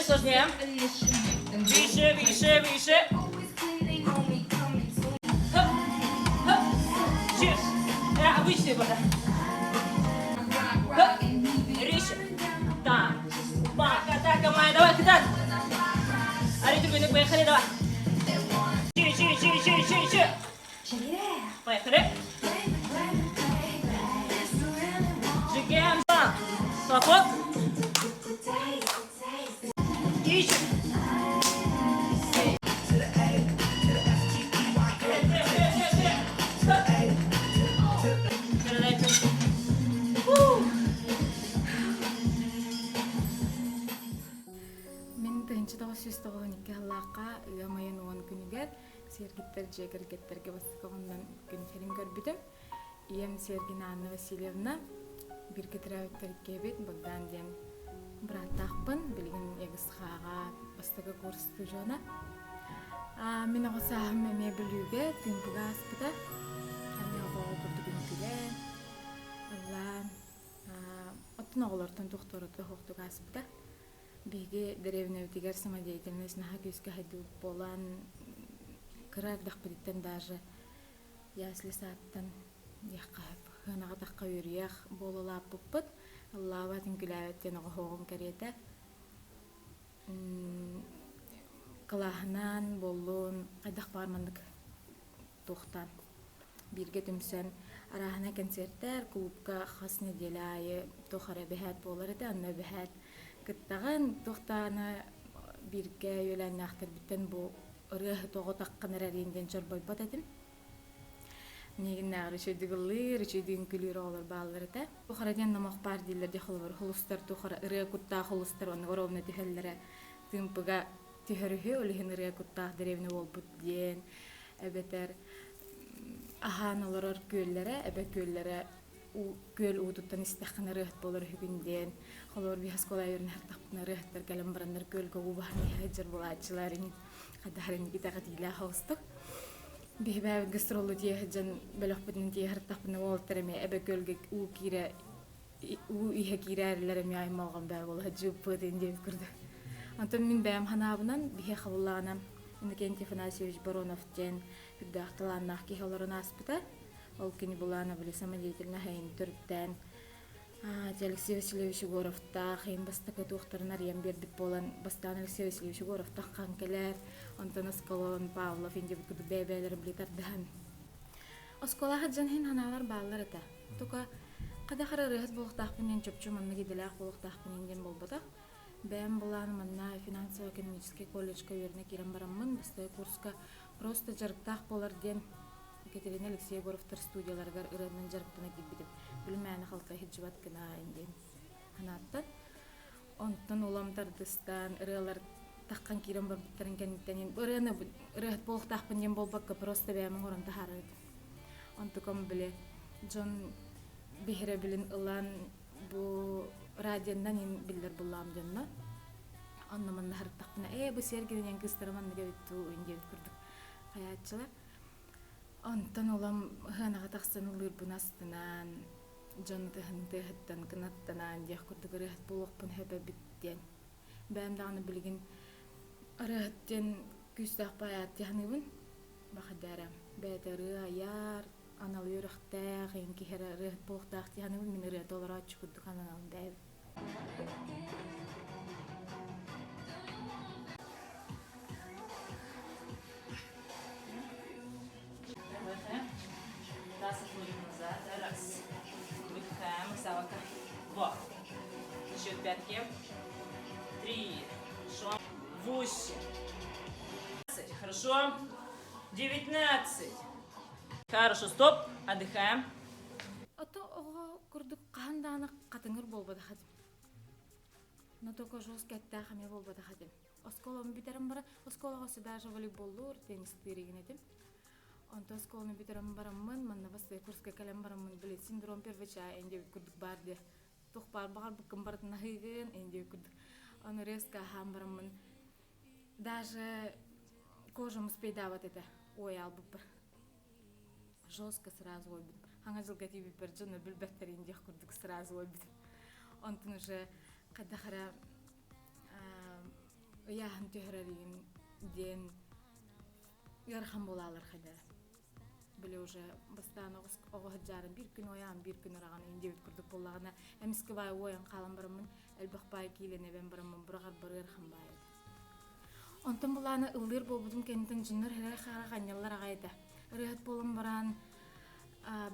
сложнее. Выше, выше, выше. Обычный пока. Риша. Так. Атака моя. Давай, кидай. Аритмию, поехали, давай. Чири. Поехали. Жигаем. Хлопок. Ищем. Süstoğun ikalaqa yamayan on күнүгер сергиттер жегергеттерге баскагындан күн фильм көрбүдүм. Ием Сергина Анна Васильевна бир кетирәүттер бит Богдан ден братахпын билген егисхага бастага курс тужона. Мен агасам мебелүгө тимбугас бита. Аны ого күтүгүнкүле. Алла оттон оголортон доктороту хоктугас бита. Биги деревня утигер самодеятельность на хагюска хаду полан кырардах биттен даже ясли саттан яқап ханага такка юриях бололап буппут Аллаха тингиләветтен огоогум керете калахнан боллун кайдах бармандык тохтан бирге түмсен арахана концерттер клубка хас неделяйы тохара бехат болар эте анна бехат кыттаган тохтаны бирге юланнахтыр биттен бу ырыхы того такканар эринден чорбойбот этим. Негиннагы чөдүгүллөр, чөдүгүлөр олар баалар эте. Тухараден намак бар дилер де холор, холустар тухара ырыгы кутта холустар оны оровна тихеллере тымпыга тихерүхү олихин ырыгы кутта деревне болбут ден. Эбетер аханалар көллере, эбе көллере көл уутуттан истахана рыхт болор хүгүнден. Холор бихас колай өрнөр тапна рыхтар калам барандар көл гогу бахни хаджар булачыларын кадарын гитага дила хостук. Бихбәвит гастролу тиехжан белохпытын тиехартапны волтерме эбе көлге у кире у ihe кирәрләрем яймалган бә бул хаҗыпын дип күрде. Антон мин бәм ханабынан бихе хавланам. Иннекенти Афанасьевич Баронов тен хүддәхталаннах ки холорын аспыта. Ол кини булана биле самодеятельна хайын төрттән. Алексей Васильевич Егоров та хайын бастакы тухтарнар ям бердип болан бастан Алексей Васильевич Егоров та канкелер, Антон Осколон, Павлов инде бүкү бебелер билетардан. Оскола хаджан хин ханалар баллар эте. Тука када хара рыхат болуктахпын чөпчү манны гиделак болуктахпын ден болбота. Бәм булан манна финансово-экономический колледжка верне кирен бараммын, бастай курска просто жарыктах болар ден Екатерина Алексей Егоровтар студияларга ырынан жарыктана кибидим. Билмәне халка хиджибат кына инде. Ханатта. Онтон уламтардыстан ыралар таккан кирен барбыттарын кенттенин ыраны ырат болуктахпын ден болбакка просто бәм орын тахарыд. Онтуком биле Джон бихре билин ылан бу радиондан ин биллер булам денна. Аннаман хартакпына бу Сергинен кыстырман дебитту инде күрдүк. Хаятчылар Антон улам ханага таксын улыр бунастынан Джонатан тэхэттан кнаттанан дияк күрдүк рыхт болуқпын хэбэ биттен. Бәм дағаны білген рыхттен күстақ баят яхныбын бақадара. Бәтәрі аяр, аналы үріқтәқ, енкі хәрі рыхт болуқтақ яхныбын мен рыхт олар атшы күрдік аналын бәйбі. Раз. Выдыхаем. Савака. Вот. Еще пятки. 3. Хорошо. 8. 15. Хорошо. 19. Хорошо. Стоп. Отдыхаем. Ото ого курдук канданы катыңыр болбоду хадим. Но только жестко оттахами болбоду хадим. Осколом битерем бара. Осколого даже волейболлур, теннис тырыгын этим. Онто сколны битерем бараммын, манна бастай курска калем бараммын, билет синдром первача энде күрдүк барды. Тухпар багар буккан бартына хыгын энде күрдүк. Аны резко хам бараммын. Даже кожа успейдават это. Ой, албып. Жестко сразу ойбит. Аңа жылга тиби бер жана билбеттер энде күрдүк сразу ойбит. Онтон уже кадахара яһын төһөрөрүн диэн ярхан болалар хадара. Биле уже бастан оҕоһаджарын бир күн оян бир күн ораган индебит курдук боллагана эмиске бай оян калан барымын элбахбай киленебен барымын бурагар барыр хамбай. Онтон буланы ыллыр болбудум кенитен жыннар херэ хара ганяллар агайда. Рыхат болум баран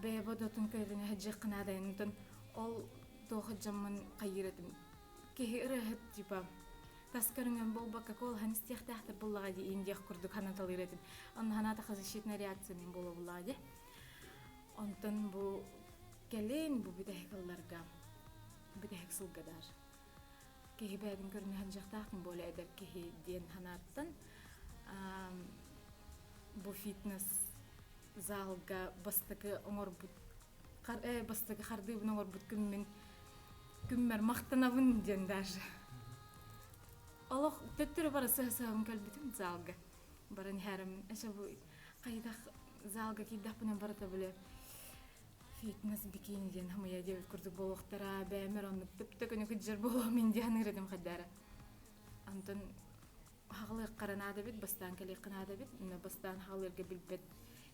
бэбо дотун көйдүнө хаджыкына дайнтон ол тохаджамын кайыратым. Кеһи рыхат типа таскарыңан болбакка кол ханстехтахтар буллага ди индиях курдук ханатал иретим. Он ханата хазышитна реакцияны боло буллади. Онтон бу келен бу бидехкалларга бидехк сылгадар. Кеһи бәдин көрүнө хаджактахтын боло эдер кеһи диен ханаттан бу фитнес залга бастакы оңорбут бастакы хардыбын оңорбут күммер мактанабын диен даже. Аллах төттөрө бара сыһсыһын көлбүтүм залга. Баран харам эше бу кайда залга киддахпынан барата биле фитнес бикини ден хамая дебит курдук болохтара бэмер онну төптөкөнү күджер болом мен диан иредим хадара. Антон хагылык каранада бит бастан келе кынада бит мына бастан хагылырга билбет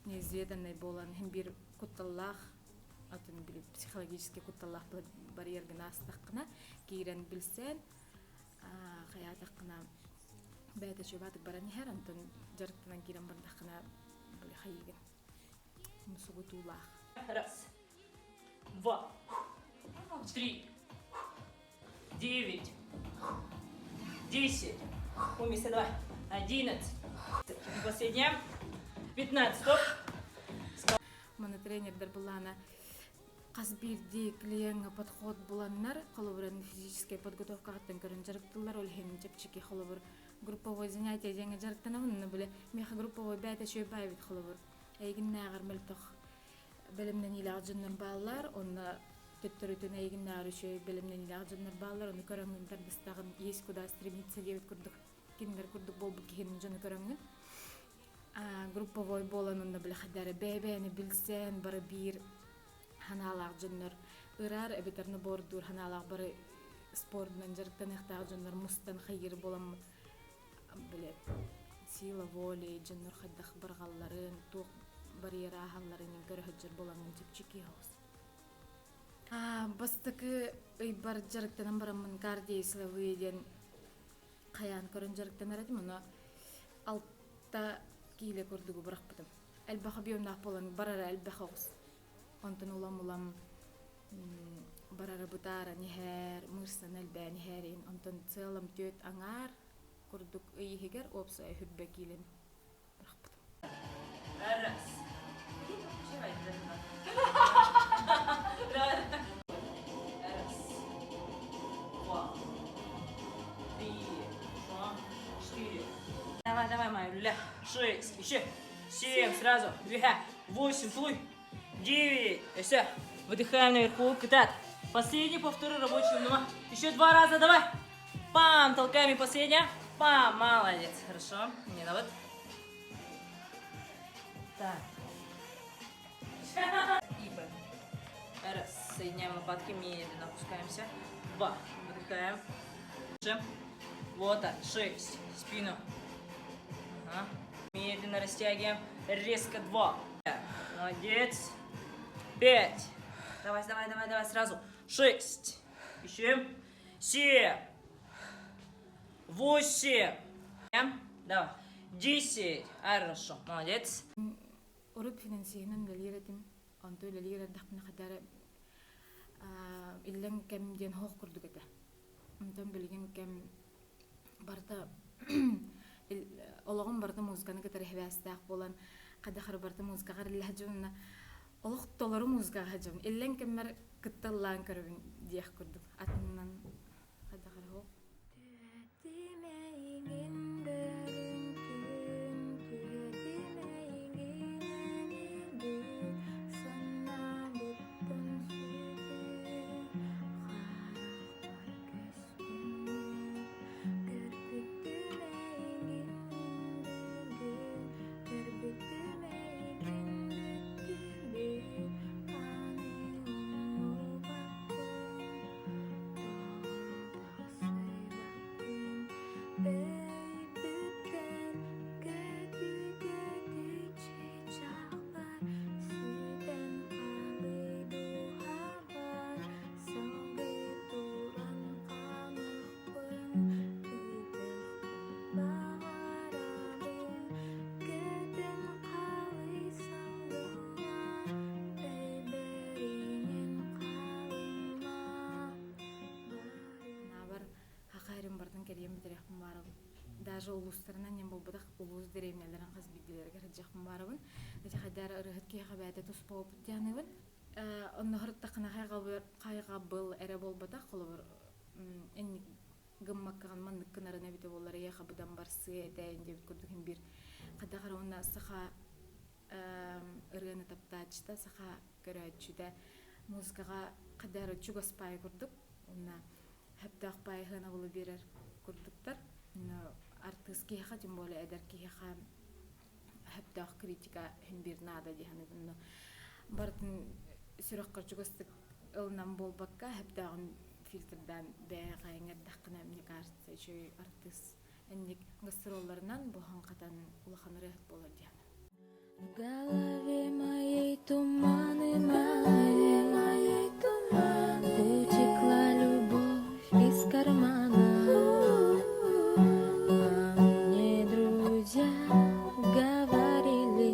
неизведанный болан хем бир кутталлах атын бир психологический кутталлах барьерге настакына кирен билсен хаятакына бәйті жобатык баран хер антон жарыктынан кирен бардакына били хайыгын мусугу тулах. Раз, 2, 3, 9, 10. Умейся, давай. 11. Последняя. 15. Стоп. Мана тренердер булана Казбирди клиенга подход буланнар, холовран физическая подготовка аттан көрөн жарыктылар ол хем чепчики холовр групповой занятие жаңа жарыктанабын биле меха групповой бәйте чөй байбит холовр. Эйгин нагар мелтох белемнен иле ажыннар баллар, онна төттөрүтүн эйгин нагар чөй белемнен иле ажыннар баллар, оны көрөңүнтер дыстагын ес куда стремиться дебит курдук. Киндер курдук болбу кихин жаны көрөңүн. Групповой боланында биле хадары бебени билсен бары бир ханалак жоннор ырар эбетерне бордур ханалак бары спортнан жарыктан ыктак жоннор мустан хайыр болам биле сила воли жоннор хаддах баргалларын тук барьера халларын көрөжөр боламын чепчики хаус. Бастыкы бар жарыктан барамын кардиословый ден каян көрөн жарыктан арадым аны алта киле көрдүгү быракпытым. Элбаха биомнак болан барара элбахаус. Онтон улам барара бутара нихер мырсан элбэ нихерин онтон целым төт аңар курдук ыйхигер опса хүрбе килен быракпытым. Раз. Раз. 2, 3, 4. Давай, моя люля. 6, еще 7, сразу. 8, твой. 9. Все. Выдыхаем наверху. Так. Последний повтор рабочего. Еще 2 раза. Давай. Пам. Толкаем и последняя. Пам. Молодец. Хорошо. Не навод. Так. И Б. Раз. Соединяем лопатки. Медленно опускаемся. 2. Выдыхаем. Вот так. 6. Спину. Ага. Медленно растягиваем. Резко 2. Молодец. 5. Давай. Сразу. 6. Еще. 7. 8. Давай. 10. Хорошо. Молодец. Урып финансийнен лилиретим. Анту лилирет дахпна хадара иллен кем ден хох курдугата. Антон билген кем барта Олоғын барда музыканы кетер хевестақ болан қадақыр барда музыкағар ләжуына олық толары музыкаға жауын. Эллен кеммер күттіллан көрібін дейек күрдік. Атынан қадақыр хоқ. барабын. Даже улустарынан нем болбадак улус деревняларын кыз бидилерге раджакмын барабын. Эти хадар ырыгыт киха бәдә туспау бутяныбын. Онны хырттакына кайга был эре болбадак колор энни гыммаккан маннык кынарына бите боллар яха будан барсы этәйин деп күрдүгүн бир кадагар онна саха ырыгыны таптачта саха көрөчүдә музыкага кадар чугаспай күрдүк. Онна хәптак пайгына булы бирер күрдүктөр. Артист киха тем более эдер киха хәптак критика һәм бир нада дигән инде. Бартын сүрәккә чугастык ылнам болбакка хәптагын фильтрдан бәгәңгә дакына мне кажется, еще артист энник гастролларынан бу ханкатан улахан рәхәт булыр дигән. В голове моей туманы, моей туманы, утекла любовь из кармана. А мне друзья говорили,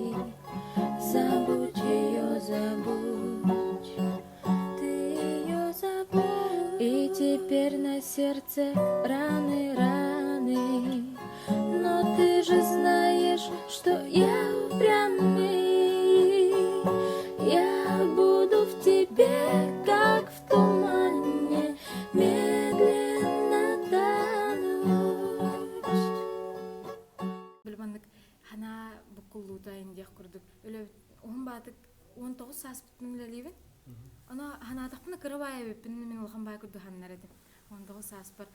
забудь ее, забудь, ты ее забудь. И теперь на сердце раны, раны, но ты же знаешь, что я упрямый. Я буду в тебе, как в тумане, медленно тонуть. Билбандык хана букуллута индия курдук. Өлө он батык 19 сас бүтүн леливин. Ана хана тахпына кырабай бепин мен улхан бай курду ханнар эди. 19 сас бар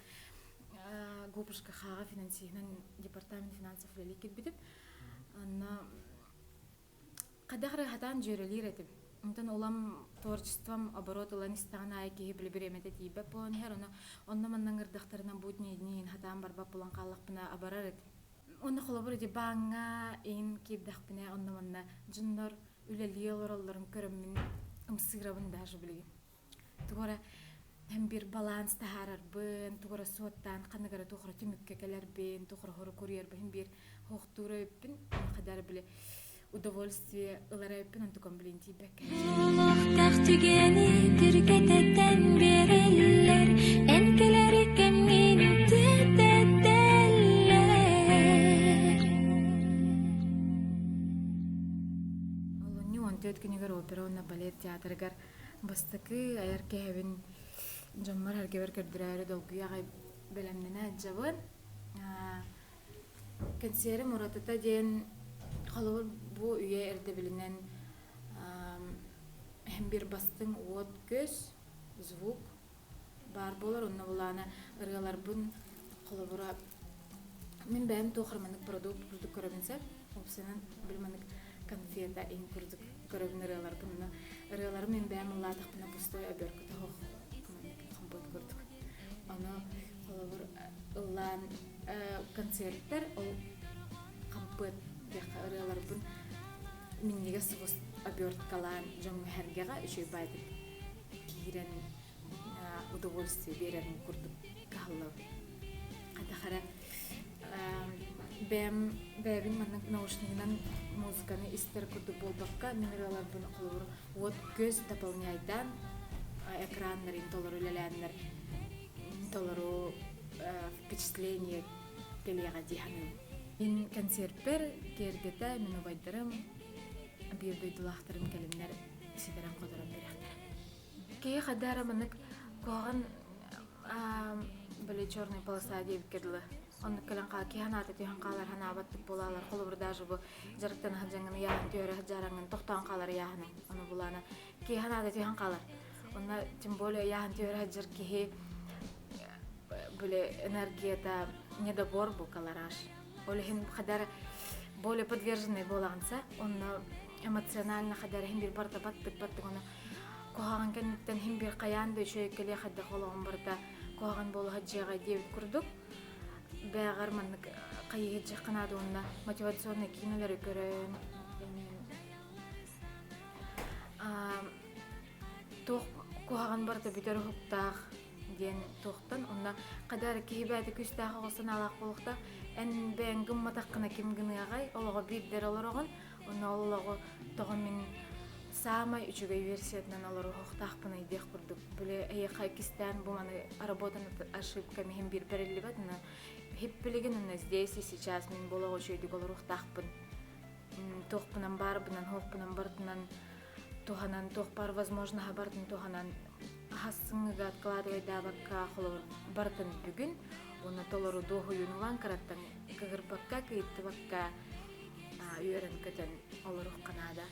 Гопушка хага финансийнен департамент финансов леликит битип. Ана кадагры хатан жөрөлөр этим. Онтон улам творчеством оборот улан истана айки билберемете тибе болон хер онно маннан гырдактарынан будни днин хатан барба булан каллакпына абарар эт. Онно холобур ди банга ин киддакпына онно манна жындар үлелиелоролларын көрөммүн ымсырабын даже билген. Тугора hem bir balans taharar ben tuğra soğuttan kanıgara tuğra tümükkekeler ben tuğra horu kuryer ben bir hoğtura öpün kadar bile удовольствие ылара öpün antukon bilin tibek. Muhtar tügeni türketeten biriller, enkeleri kemin tüteteller. Олон не он тет кенегер опера онна балет театргар бастакы аяр кевин Жаммар харгевер көрдүрәре долгуяга белемнене жабын. Консери Муратата ден халыр бу үйе эрде билинен hem bir бастың от көз звук бар болар онна булана ыргалар бун халыбыра мен бәм тохырманык продукт көрөбүнсә опсенен билманык конфета ин курдук көрөбүн ыргалар бунна ыргалар мен бәм ладык бuna пустой оберка тох көрдүк. Аны холовор ыллан концерттер ол кампыт декаралар бун миннеге сыгыс оберткалан жаңы хергега үшөй байды кирен удовольствие берерин курдук каллы. Кадахара бәбин манның наушнигинан музыканы истер курдук болбакка минералар бун холовор вот көз дополняйдан экраннар интолору леләннәр интолору впечатление келега диханы. Ин концертпер кергете мен байдырым бир дойдулахтарым келиннер сидерен кодорон берәктер. Кей хадара манык коган биле черный полоса дип кердиле. Он келен ка киянаты тихан калар хана баттык болалар. Колубur даже бу жарыктан хаҗаңын яһын төре хаҗараңын токтан калар яһын. Аны булана киянаты тихан калар. Онна тем более яһын төре хаҗар ки были энергията недобор бу калараш. Олехин хадара более подверженный болганса, он эмоционально хадара хим бир барта бат гона коган кеннен хим бир каян да шөй келе хадда холгон барта коган бол хаҗага дип курдук. Бәгәр мен кайы җакына донна мотивационный кинолар көрәм. Тох коган барта битер хуктах ген тохтан онна кадар кибәте күстәгә госын алак булыкта эн бен гымматак кына ким гынагай олого биддер олорогон онна олого тогын мен самай үчүгөй версиятынан алар хуктах пына идек курдук. Биле ай кайкистан бу маны работаны ошибка мем бир берилибат на хип Пилигин на здесь и сейчас мен болого чөйдүк олорух тахпын. Тохпынан барбынан, хохпынан бартынан, туханан тохпар возможно хабартын туханан хассыңыга откладывай дабакка холор бартын бүгүн. Оны толору дохуюнулан караттан кыгырбакка кыйттыбакка үйөрөн көтөн олорух канада.